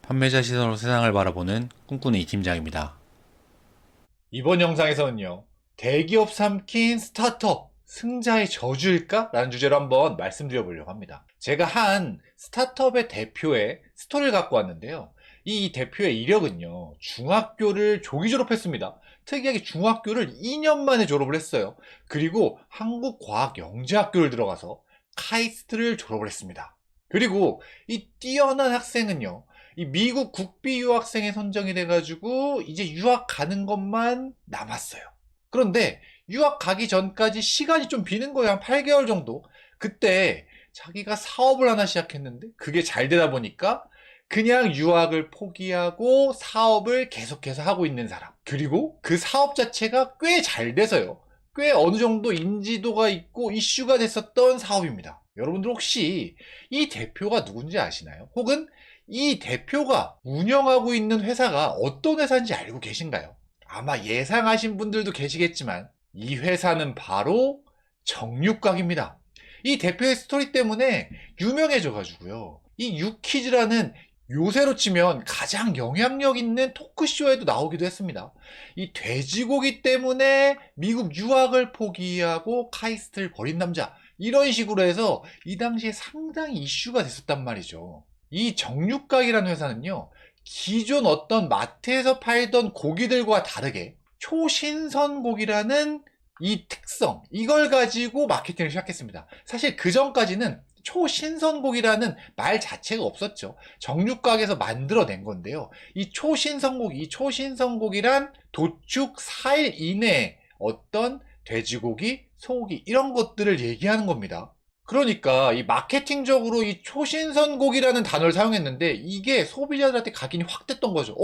판매자 시선으로 세상을 바라보는 꿈꾸는 이 팀장입니다. 이번 영상에서는요, 대기업 삼킨 스타트업 승자의 저주일까? 라는 주제로 한번 말씀드려 보려고 합니다. 제가 한 스타트업의 대표의 스토리를 갖고 왔는데요. 이 대표의 이력은요, 중학교를 조기 졸업했습니다. 특이하게 중학교를 2년 만에 졸업을 했어요. 그리고 한국과학영재학교를 들어가서 카이스트를 졸업을 했습니다. 그리고 이 뛰어난 학생은요, 이 미국 국비 유학생에 선정이 돼가지고 이제 유학 가는 것만 남았어요. 그런데 유학 가기 전까지 시간이 좀 비는 거예요. 한 8개월 정도. 그때 자기가 사업을 하나 시작했는데 그게 잘 되다 보니까 그냥 유학을 포기하고 사업을 계속해서 하고 있는 사람. 그리고 그 사업 자체가 꽤 잘 돼서요. 꽤 어느 정도 인지도가 있고 이슈가 됐었던 사업입니다. 여러분들 혹시 이 대표가 누군지 아시나요? 혹은 이 대표가 운영하고 있는 회사가 어떤 회사인지 알고 계신가요? 아마 예상하신 분들도 계시겠지만 이 회사는 바로 정육각입니다. 이 대표의 스토리 때문에 유명해져 가지고요. 이 유퀴즈라는 요새로 치면 가장 영향력 있는 토크쇼에도 나오기도 했습니다. 이 돼지고기 때문에 미국 유학을 포기하고 카이스트를 버린 남자, 이런 식으로 해서 이 당시에 상당히 이슈가 됐었단 말이죠. 이 정육각이라는 회사는요, 기존 어떤 마트에서 팔던 고기들과 다르게 초신선 고기라는 이 특성, 이걸 가지고 마케팅을 시작했습니다. 사실 그 전까지는 초신선고기라는 말 자체가 없었죠. 정육각에서 만들어낸 건데요. 이 초신선고기, 이 초신선고기란 도축 4일 이내에 어떤 돼지고기, 소고기 이런 것들을 얘기하는 겁니다. 그러니까 이 마케팅적으로 이 초신선고기라는 단어를 사용했는데 이게 소비자들한테 각인이 확 됐던 거죠.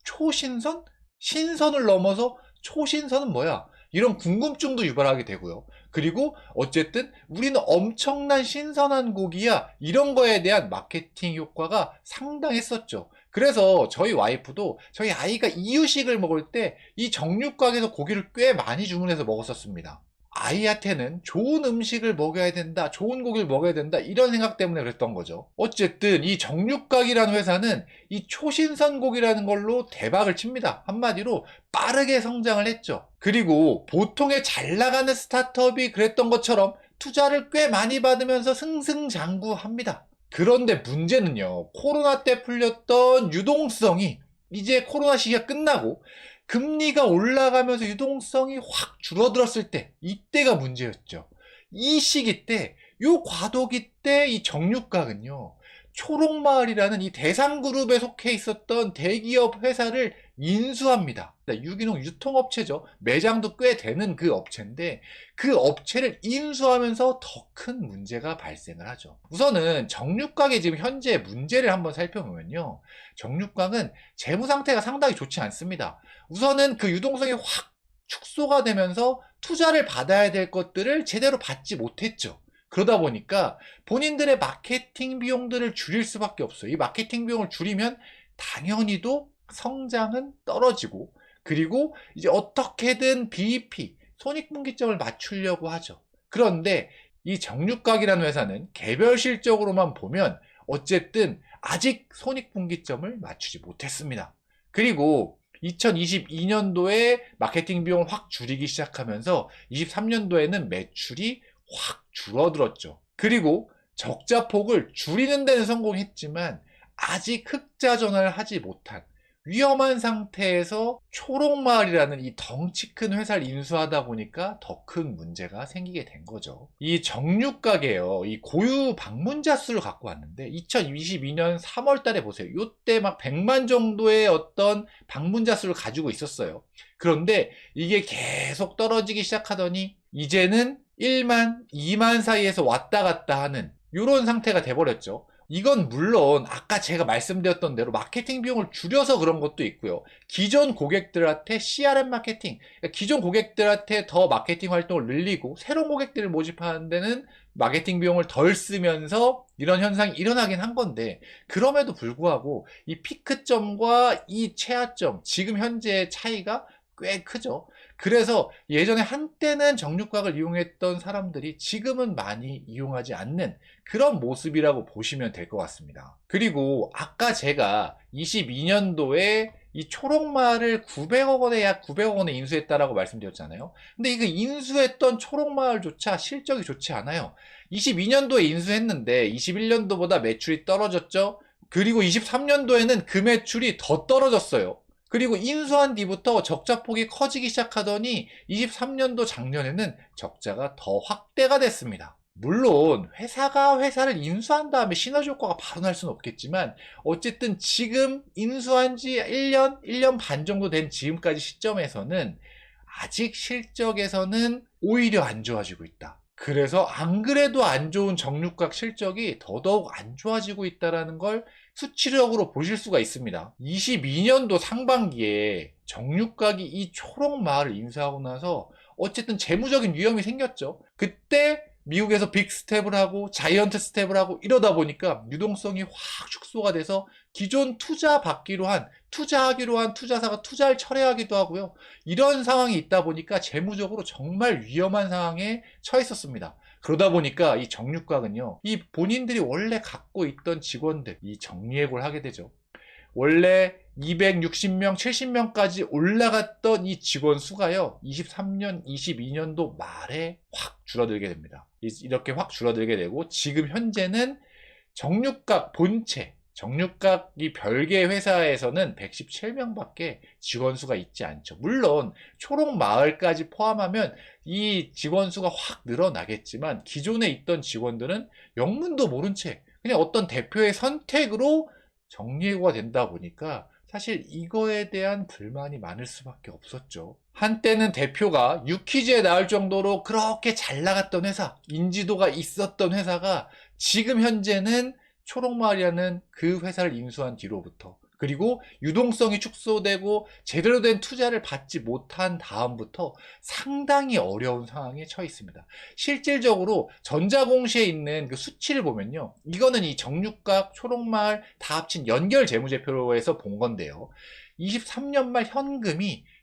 초신선? 신선을 넘어서 초신선은 뭐야? 이런 궁금증도 유발하게 되고요. 그리고 어쨌든 우리는 엄청난 신선한 고기야, 이런 거에 대한 마케팅 효과가 상당했었죠. 그래서 저희 와이프도 저희 아이가 이유식을 먹을 때 이 정육각에서 고기를 꽤 많이 주문해서 먹었었습니다. 아이한테는 좋은 음식을 먹여야 된다, 좋은 고기를 먹여야 된다, 이런 생각 때문에 그랬던 거죠. 어쨌든 이 정육각이라는 회사는 이 초신선 고기라는 걸로 대박을 칩니다. 한마디로 빠르게 성장을 했죠. 그리고 보통의 잘 나가는 스타트업이 그랬던 것처럼 투자를 꽤 많이 받으면서 승승장구합니다. 그런데 문제는요, 코로나 때 풀렸던 유동성이 이제 코로나 시기가 끝나고 금리가 올라가면서 유동성이 확 줄어들었을 때, 이때가 문제였죠. 이 시기 때, 요 과도기 때 이 정육각은요, 초록마을이라는 이 대상그룹에 속해 있었던 대기업 회사를 인수합니다. 유기농 유통업체죠. 매장도 꽤 되는 그 업체인데 그 업체를 인수하면서 더 큰 문제가 발생을 하죠. 우선은 정육각의 지금 현재 문제를 한번 살펴보면요. 정육각은 재무 상태가 상당히 좋지 않습니다. 우선은 그 유동성이 확 축소가 되면서 투자를 받아야 될 것들을 제대로 받지 못했죠. 그러다 보니까 본인들의 마케팅 비용들을 줄일 수밖에 없어요. 이 마케팅 비용을 줄이면 당연히도 성장은 떨어지고, 그리고 이제 어떻게든 BEP, 손익분기점을 맞추려고 하죠. 그런데 이 정육각이라는 회사는 개별 실적으로만 보면 어쨌든 아직 손익분기점을 맞추지 못했습니다. 그리고 2022년도에 마케팅 비용을 확 줄이기 시작하면서 23년도에는 매출이 확 줄어들었죠. 그리고 적자폭을 줄이는 데는 성공했지만 아직 흑자 전환을 하지 못한 위험한 상태에서 초록마을이라는 이 덩치 큰 회사를 인수하다 보니까 더 큰 문제가 생기게 된 거죠. 이 정육각이에요. 이 고유 방문자 수를 갖고 왔는데 2022년 3월 달에 보세요. 이때 막 100만 정도의 어떤 방문자 수를 가지고 있었어요. 그런데 이게 계속 떨어지기 시작하더니 이제는 1만, 2만 사이에서 왔다 갔다 하는 이런 상태가 돼버렸죠. 이건 물론 아까 제가 말씀드렸던 대로 마케팅 비용을 줄여서 그런 것도 있고요. 기존 고객들한테 CRM 마케팅, 그러니까 기존 고객들한테 더 마케팅 활동을 늘리고 새로운 고객들을 모집하는 데는 마케팅 비용을 덜 쓰면서 이런 현상이 일어나긴 한 건데, 그럼에도 불구하고 이 피크점과 이 최하점, 지금 현재의 차이가 꽤 크죠. 그래서 예전에 한때는 정육각을 이용했던 사람들이 지금은 많이 이용하지 않는 그런 모습이라고 보시면 될 것 같습니다. 그리고 아까 제가 22년도에 이 초록마을을 900억 원에 약 900억 원에 인수했다라고 말씀드렸잖아요. 근데 이거 인수했던 초록마을조차 실적이 좋지 않아요. 22년도에 인수했는데 21년도보다 매출이 떨어졌죠. 그리고 23년도에는 그 매출이 더 떨어졌어요. 그리고 인수한 뒤부터 적자폭이 커지기 시작하더니 23년도 작년에는 적자가 더 확대가 됐습니다. 물론 회사가 회사를 인수한 다음에 시너지 효과가 바로 날 수는 없겠지만 어쨌든 지금 인수한 지 1년 반 정도 된 지금까지 시점에서는 아직 실적에서는 오히려 안 좋아지고 있다. 그래서 안 그래도 안 좋은 정육각 실적이 더더욱 안 좋아지고 있다는 걸 수치력으로 보실 수가 있습니다. 22년도 상반기에 정육각이 이 초록마을을 인수하고 나서 어쨌든 재무적인 위험이 생겼죠. 그때 미국에서 빅 스텝을 하고 자이언트 스텝을 하고 이러다 보니까 유동성이 확 축소가 돼서 기존 투자하기로 한 투자사가 투자를 철회하기도 하고요. 이런 상황이 있다 보니까 재무적으로 정말 위험한 상황에 처했었습니다. 그러다 보니까 이 정육각은요, 이 본인들이 원래 갖고 있던 직원들, 이 정리해고를 하게 되죠. 원래 260명, 70명까지 올라갔던 이 직원 수가요, 23년, 22년도 말에 확 줄어들게 됩니다. 이렇게 확 줄어들게 되고, 지금 현재는 정육각 본체, 정육각 이 별개 회사에서는 117명밖에 직원 수가 있지 않죠. 물론 초록마을까지 포함하면 이 직원 수가 확 늘어나겠지만 기존에 있던 직원들은 영문도 모른 채 그냥 어떤 대표의 선택으로 정리해고가 된다 보니까 사실 이거에 대한 불만이 많을 수밖에 없었죠. 한때는 대표가 유퀴즈에 나올 정도로 그렇게 잘 나갔던 회사, 인지도가 있었던 회사가 지금 현재는 초록마을이라는 그 회사를 인수한 뒤로부터, 그리고 유동성이 축소되고 제대로 된 투자를 받지 못한 다음부터 상당히 어려운 상황에 처해 있습니다. 실질적으로 전자공시에 있는 그 수치를 보면요, 이거는 이 정육각, 초록마을 다 합친 연결 재무제표에서 본 건데요, 23년 말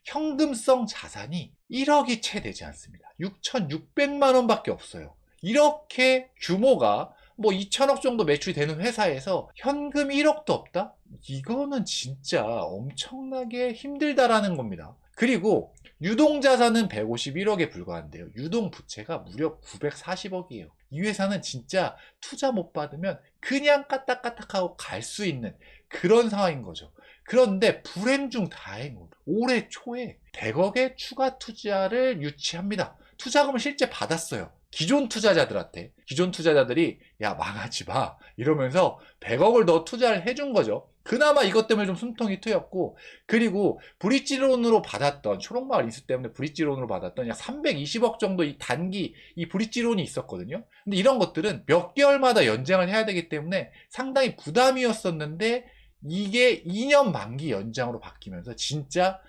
현금성 자산이 1억이 채 되지 않습니다. 6,600만 원밖에 없어요. 이렇게 규모가 뭐 2천억 정도 매출이 되는 회사에서 현금 1억도 없다? 이거는 진짜 엄청나게 힘들다라는 겁니다. 그리고 유동자산은 151억에 불과한데요, 유동부채가 무려 940억이에요. 이 회사는 진짜 투자 못 받으면 그냥 까딱까딱하고 갈 수 있는 그런 상황인 거죠. 그런데 불행 중 다행으로 올해 초에 100억의 추가 투자를 유치합니다. 투자금을 실제 받았어요. 기존 투자자들이 야, 망하지 마 이러면서 100억을 더 투자를 해준 거죠. 그나마 이것 때문에 좀 숨통이 트였고, 그리고 브릿지론으로 받았던, 초록마을 인수 때문에 브릿지론으로 받았던 약 320억 정도 이 단기 이 브릿지론이 있었거든요. 근데 이런 것들은 몇 개월마다 연장을 해야 되기 때문에 상당히 부담이었었는데 이게 2년 만기 연장으로 바뀌면서 진짜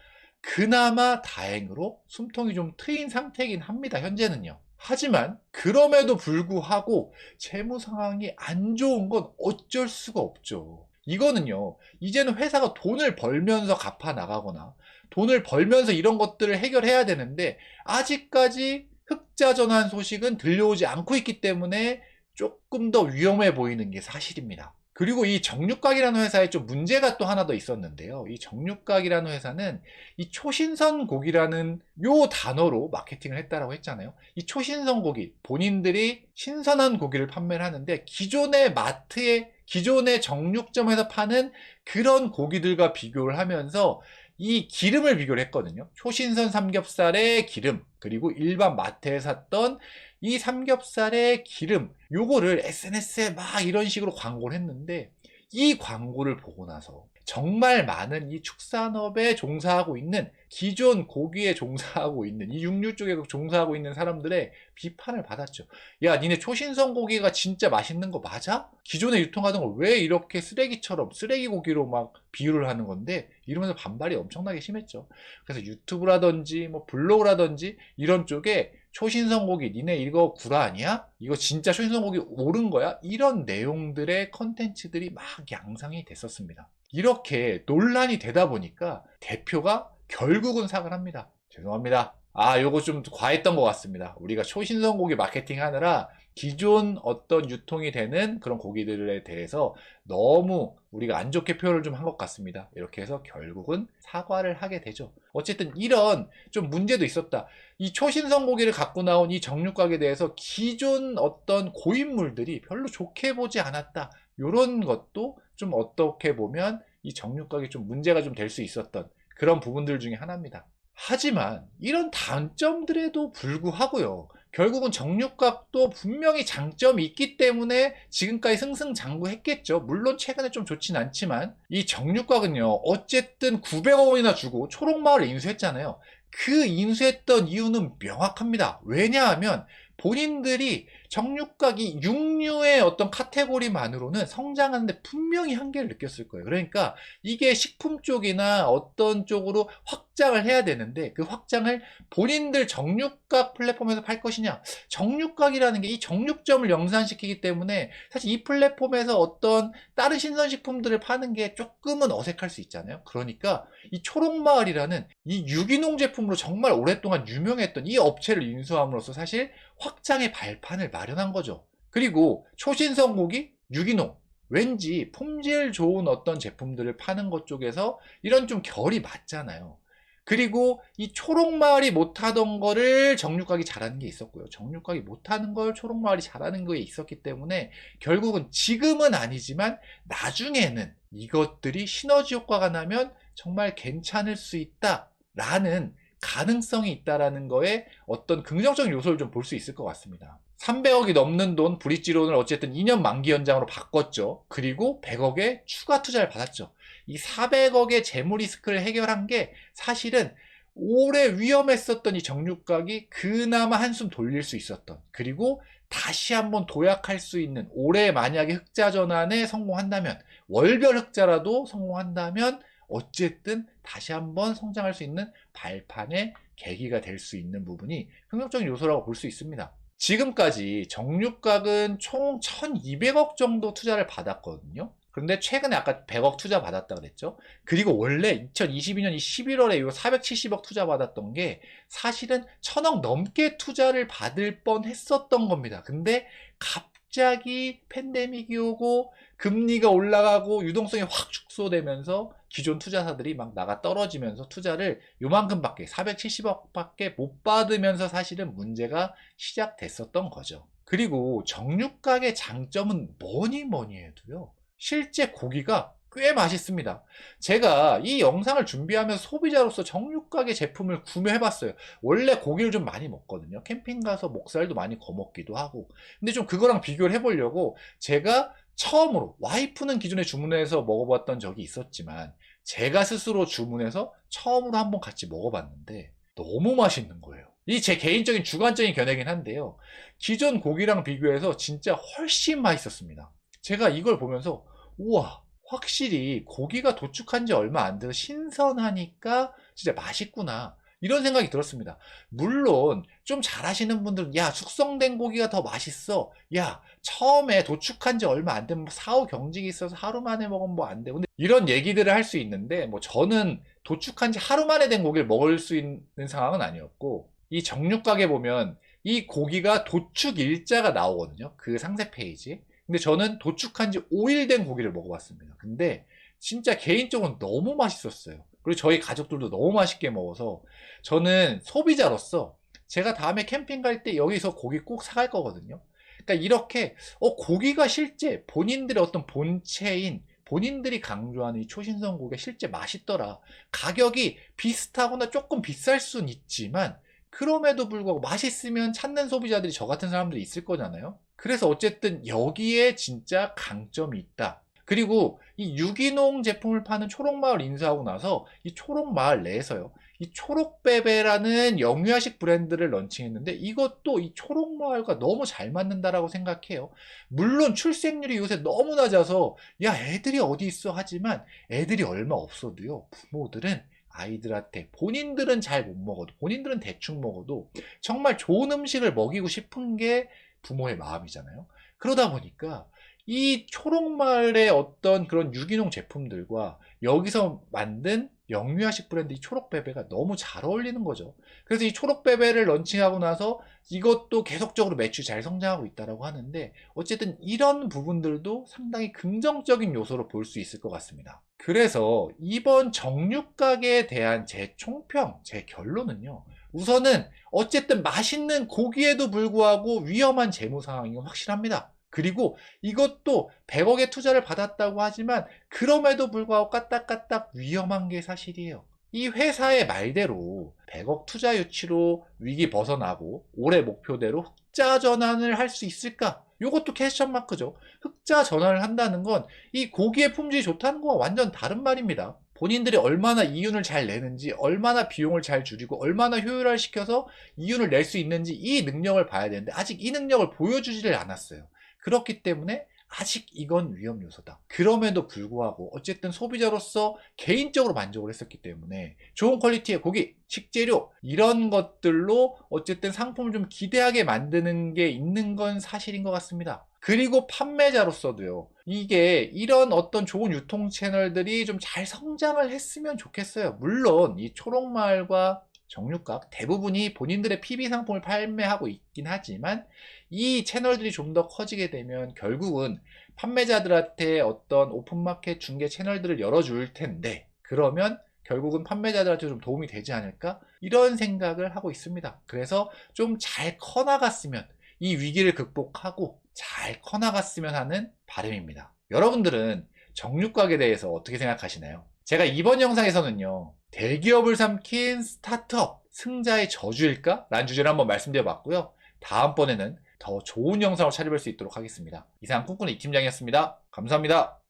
그나마 다행으로 숨통이 좀 트인 상태이긴 합니다, 현재는요. 하지만 그럼에도 불구하고 재무 상황이 안 좋은 건 어쩔 수가 없죠. 이거는요, 이제는 회사가 돈을 벌면서 갚아 나가거나 돈을 벌면서 이런 것들을 해결해야 되는데 아직까지 흑자 전환 소식은 들려오지 않고 있기 때문에 조금 더 위험해 보이는 게 사실입니다. 그리고 이 정육각이라는 회사에 좀 문제가 또 하나 더 있었는데요, 이 정육각이라는 회사는 이 초신선 고기라는 요 단어로 마케팅을 했다라고 했잖아요. 이 초신선 고기, 본인들이 신선한 고기를 판매를 하는데 기존의 마트에, 기존의 정육점에서 파는 그런 고기들과 비교를 하면서 이 기름을 비교를 했거든요. 초신선 삼겹살의 기름, 그리고 일반 마트에 샀던 이 삼겹살의 기름, 요거를 SNS에 막 이런 식으로 광고를 했는데, 이 광고를 보고 나서 정말 많은 이 축산업에 종사하고 있는, 기존 고기에 종사하고 있는, 이 육류 쪽에 종사하고 있는 사람들의 비판을 받았죠. 야, 니네 초신선 고기가 진짜 맛있는 거 맞아? 기존에 유통하던 걸 왜 이렇게 쓰레기처럼, 쓰레기 고기로 막 비유를 하는 건데? 이러면서 반발이 엄청나게 심했죠. 그래서 유튜브라든지 뭐 블로그라든지 이런 쪽에 초신선 고기 니네 이거 구라 아니야? 이거 진짜 초신선 고기 옳은 거야? 이런 내용들의 컨텐츠들이 막 양상이 됐었습니다. 이렇게 논란이 되다 보니까 대표가 결국은 사과를 합니다. 죄송합니다. 요거 좀 과했던 것 같습니다. 우리가 초신성 고기 마케팅 하느라 기존 어떤 유통이 되는 그런 고기들에 대해서 너무 우리가 안 좋게 표현을 좀 한 것 같습니다. 이렇게 해서 결국은 사과를 하게 되죠. 어쨌든 이런 좀 문제도 있었다. 이 초신성 고기를 갖고 나온 이 정육각에 대해서 기존 어떤 고인물들이 별로 좋게 보지 않았다. 이런 것도 좀 어떻게 보면 이 정육각이 좀 문제가 좀 될 수 있었던 그런 부분들 중에 하나입니다. 하지만 이런 단점들에도 불구하고요. 결국은 정육각도 분명히 장점이 있기 때문에 지금까지 승승장구했겠죠. 물론 최근에 좀 좋진 않지만 이 정육각은요. 어쨌든 900억 원이나 주고 초록마을을 인수했잖아요. 그 인수했던 이유는 명확합니다. 왜냐하면 본인들이 정육각이 육류의 어떤 카테고리만으로는 성장하는데 분명히 한계를 느꼈을 거예요. 그러니까 이게 식품 쪽이나 어떤 쪽으로 확장을 해야 되는데 그 확장을 본인들 정육각 플랫폼에서 팔 것이냐. 정육각이라는 게 이 정육점을 영산시키기 때문에 사실 이 플랫폼에서 어떤 다른 신선식품들을 파는 게 조금은 어색할 수 있잖아요. 그러니까 이 초록마을이라는 이 유기농 제품으로 정말 오랫동안 유명했던 이 업체를 인수함으로써 사실 확장의 발판을 마련한 거죠. 그리고 초신성 고기, 유기농, 왠지 품질 좋은 어떤 제품들을 파는 것 쪽에서 이런 좀 결이 맞잖아요. 그리고 이 초록마을이 못하던 거를 정육각이 잘하는 게 있었고요. 정육각이 못하는 걸 초록마을이 잘하는 거에 있었기 때문에 결국은 지금은 아니지만 나중에는 이것들이 시너지 효과가 나면 정말 괜찮을 수 있다라는 가능성이 있다라는 거에 어떤 긍정적인 요소를 좀 볼 수 있을 것 같습니다. 300억이 넘는 돈 브릿지론을 어쨌든 2년 만기 연장으로 바꿨죠. 그리고 100억의 추가 투자를 받았죠. 이 400억의 재무 리스크를 해결한 게 사실은 오래 위험했었던 이 정육각이 그나마 한숨 돌릴 수 있었던, 그리고 다시 한번 도약할 수 있는, 올해 만약에 흑자 전환에 성공한다면, 월별 흑자라도 성공한다면 어쨌든 다시 한번 성장할 수 있는 발판의 계기가 될 수 있는 부분이 긍정적인 요소라고 볼 수 있습니다. 지금까지 정육각은 총 1200억 정도 투자를 받았거든요. 그런데 최근에 아까 100억 투자 받았다 그랬죠. 그리고 원래 2022년 11월에 이거 470억 투자 받았던 게 사실은 1000억 넘게 투자를 받을 뻔 했었던 겁니다. 근데 갑자기 팬데믹이 오고 금리가 올라가고 유동성이 확 축소되면서 기존 투자사들이 막 나가 떨어지면서 투자를 요만큼밖에 470억밖에 못 받으면서 사실은 문제가 시작됐었던 거죠. 그리고 정육각의 장점은 뭐니 해도요. 실제 고기가 꽤 맛있습니다. 제가 이 영상을 준비하면서 소비자로서 정육각의 제품을 구매해봤어요. 원래 고기를 좀 많이 먹거든요. 캠핑 가서 목살도 많이 거먹기도 하고. 근데 좀 그거랑 비교를 해보려고 제가 처음으로, 와이프는 기존에 주문해서 먹어봤던 적이 있었지만 제가 스스로 주문해서 처음으로 한번 같이 먹어봤는데 너무 맛있는 거예요. 이 제 개인적인 주관적인 견해긴 한데요. 기존 고기랑 비교해서 진짜 훨씬 맛있었습니다. 제가 이걸 보면서 우와, 확실히 고기가 도축한 지 얼마 안 돼서 신선하니까 진짜 맛있구나, 이런 생각이 들었습니다. 물론 좀 잘하시는 분들은 야, 숙성된 고기가 더 맛있어, 야, 처음에 도축한 지 얼마 안 되면 사후 경직이 있어서 하루 만에 먹으면 뭐 안 돼, 근데 이런 얘기들을 할 수 있는데 뭐 저는 도축한 지 하루 만에 된 고기를 먹을 수 있는 상황은 아니었고, 이 정육각에 보면 이 고기가 도축 일자가 나오거든요, 그 상세 페이지에. 근데 저는 도축한 지 5일 된 고기를 먹어봤습니다. 근데 진짜 개인적으로 너무 맛있었어요. 그리고 저희 가족들도 너무 맛있게 먹어서 저는 소비자로서 제가 다음에 캠핑 갈 때 여기서 고기 꼭 사갈 거거든요. 그러니까 이렇게 고기가 실제 본인들의 어떤 본체인, 본인들이 강조하는 이 초신성 고기가 실제 맛있더라. 가격이 비슷하거나 조금 비쌀 순 있지만 그럼에도 불구하고 맛있으면 찾는 소비자들이 저 같은 사람들이 있을 거잖아요. 그래서 어쨌든 여기에 진짜 강점이 있다. 그리고 이 유기농 제품을 파는 초록마을 인수하고 나서 이 초록마을 내에서요, 이 초록베베라는 영유아식 브랜드를 런칭했는데 이것도 이 초록마을과 너무 잘 맞는다라고 생각해요. 물론 출생률이 요새 너무 낮아서 야, 애들이 어디 있어 하지만 애들이 얼마 없어도요, 부모들은 아이들한테, 본인들은 잘 못 먹어도, 본인들은 대충 먹어도 정말 좋은 음식을 먹이고 싶은 게 부모의 마음이잖아요. 그러다 보니까 이 초록마을의 어떤 그런 유기농 제품들과 여기서 만든 영유아식 브랜드 이 초록베베가 너무 잘 어울리는 거죠. 그래서 이 초록베베를 런칭하고 나서 이것도 계속적으로 매출이 잘 성장하고 있다고 하는데, 어쨌든 이런 부분들도 상당히 긍정적인 요소로 볼 수 있을 것 같습니다. 그래서 이번 정육가게에 대한 제 총평, 제 결론은요, 우선은 어쨌든 맛있는 고기에도 불구하고 위험한 재무 상황인 건 확실합니다. 그리고 이것도 100억의 투자를 받았다고 하지만 그럼에도 불구하고 까딱까딱 위험한 게 사실이에요. 이 회사의 말대로 100억 투자 유치로 위기 벗어나고 올해 목표대로 흑자 전환을 할 수 있을까? 이것도 퀘스천 마크죠. 흑자 전환을 한다는 건 이 고기의 품질이 좋다는 거와 완전 다른 말입니다. 본인들이 얼마나 이윤을 잘 내는지, 얼마나 비용을 잘 줄이고, 얼마나 효율화시켜서 이윤을 낼 수 있는지 이 능력을 봐야 되는데 아직 이 능력을 보여주지를 않았어요. 그렇기 때문에 아직 이건 위험 요소다. 그럼에도 불구하고 어쨌든 소비자로서 개인적으로 만족을 했었기 때문에 좋은 퀄리티의 고기, 식재료 이런 것들로 어쨌든 상품을 좀 기대하게 만드는 게 있는 건 사실인 것 같습니다. 그리고 판매자로서도요, 이게 이런 어떤 좋은 유통 채널들이 좀 잘 성장을 했으면 좋겠어요. 물론 이 초록마을과 정육각 대부분이 본인들의 PB 상품을 판매하고 있긴 하지만 이 채널들이 좀 더 커지게 되면 결국은 판매자들한테 어떤 오픈마켓 중개 채널들을 열어줄 텐데, 그러면 결국은 판매자들한테 좀 도움이 되지 않을까? 이런 생각을 하고 있습니다. 그래서 좀 잘 커나갔으면, 이 위기를 극복하고 잘 커나갔으면 하는 바람입니다. 여러분들은 정육각에 대해서 어떻게 생각하시나요? 제가 이번 영상에서는요, 대기업을 삼킨 스타트업, 승자의 저주일까? 라는 주제를 한번 말씀드려 봤고요. 다음번에는 더 좋은 영상을 찾아뵐 수 있도록 하겠습니다. 이상 꿈꾸는 이 팀장이었습니다. 감사합니다.